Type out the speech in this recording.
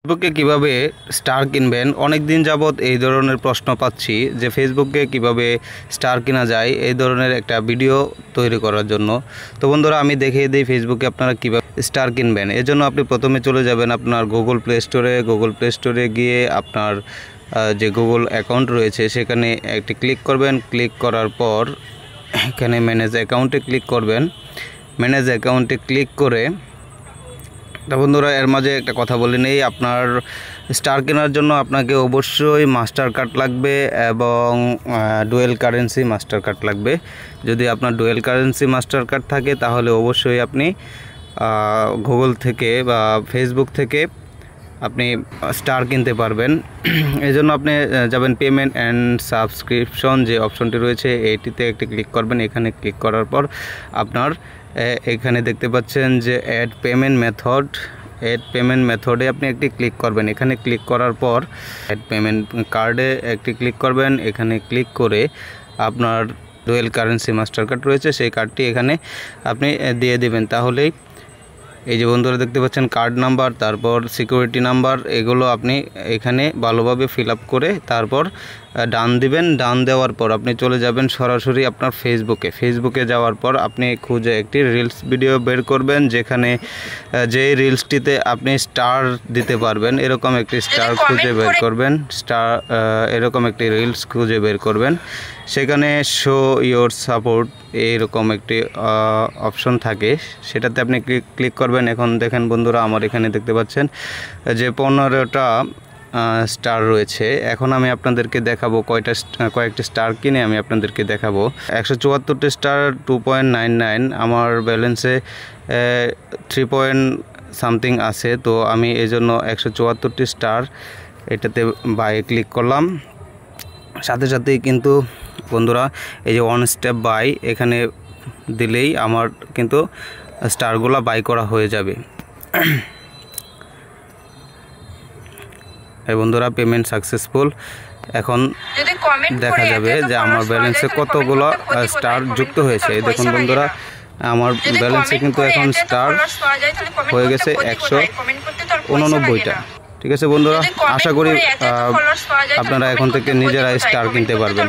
ফেসবুকে কিভাবে স্টার কিনবেন? অনেক দিন যাবত এই ধরনের প্রশ্ন পাচ্ছি যে ফেসবুকে কিভাবে স্টার কেনা যায় এই ধরনের একটা ভিডিও তৈরি করার জন্য। তো বন্ধুরা, আমি দেখিয়ে দিই ফেসবুকে আপনারা কিভাবে স্টার কিনবেন। এর জন্য আপনি প্রথমে চলে যাবেন আপনার গুগল প্লে স্টোরে গিয়ে আপনার যে গুগল অ্যাকাউন্ট রয়েছে সেখানে একটি ক্লিক করবেন। ক্লিক করার পর এখানে ম্যানেজ অ্যাকাউন্টে ক্লিক করবেন। ম্যানেজ অ্যাকাউন্টে ক্লিক করে তা বন্ধুরা, এর মাঝে একটা কথা বলে নেই, আপনার স্টার কেনার জন্য আপনাকে অবশ্যই মাস্টার কার্ড লাগবে এবং ডুয়েল কারেন্সি মাস্টার কার্ড লাগবে। যদি আপনার ডুয়েল কারেন্সি মাস্টার কার্ড থাকে তাহলে অবশ্যই আপনি গুগল থেকে বা ফেসবুক থেকে আপনি স্টার কিনতে পারবেন। এই জন্য আপনি যাবেন পেমেন্ট অ্যান্ড সাবস্ক্রিপশন যে অপশনটি রয়েছে এইটিতে একটি ক্লিক করবেন। এখানে ক্লিক করার পর আপনার এখানে দেখতে পাচ্ছেন যে অ্যাড পেমেন্ট মেথডে আপনি একটি ক্লিক করবেন। এখানে ক্লিক করার পর অ্যাড পেমেন্ট কার্ডে একটি ক্লিক করবেন। এখানে ক্লিক করে আপনার ডুয়েল কারেন্সি মাস্টার কার্ড রয়েছে সেই কার্ডটি এখানে আপনি দিয়ে দেবেন। তাহলেই এই যে বন্ধুরা দেখতে পাচ্ছেন কার্ড নাম্বার, তারপর সিকিউরিটি নাম্বার, এগুলো আপনি এখানে ভালোভাবে ফিল আপ করে তারপর ডান দিবেন। ডান দেওয়ার পর আপনি চলে যাবেন সরাসরি আপনার ফেসবুকে যাওয়ার পর আপনি খুঁজে একটি রিলস ভিডিও বের করবেন, যেখানে যে রিলসটিতে আপনি স্টার দিতে পারবেন এরকম একটি স্টার খুঁজে বের করবেন। এরকম একটি রিলস খুঁজে বের করবেন। সেখানে শো ইয়োর সাপোর্ট এইরকম একটি অপশন থাকে, সেটাতে আপনি ক্লিক করবেন। এখন দেখেন বন্ধুরা, আমার এখানে দেখতে পাচ্ছেন যে 15টা স্টার রয়েছে। এখন আমি আপনাদেরকে দেখাবো কয়েকটি স্টার কিনে আমি আপনাদেরকে দেখাবো। 174টি স্টার 2.99, আমার ব্যালেন্সে 3 আছে। তো আমি এই জন্য 174টি স্টার এটাতে বাই ক্লিক করলাম। সাথে সাথেই কিন্তু বন্ধুরা এই যে ওয়ান স্টেপ বাই এখানে দিলেই আমার কিন্তু স্টারগুলো বাই করা হয়ে যাবে। এই বন্ধুরা, পেমেন্ট সাকসেসফুল। এখন দেখা যাবে যে আমার ব্যালেন্সে কতগুলো স্টার যুক্ত হয়েছে। দেখুন বন্ধুরা, আমার ব্যালেন্সে কিন্তু এখন স্টার হয়ে গেছে 189টা। ঠিক আছে বন্ধুরা, আশা করি আপনারা এখন থেকে নিজেরাই স্টার কিনতে পারবেন।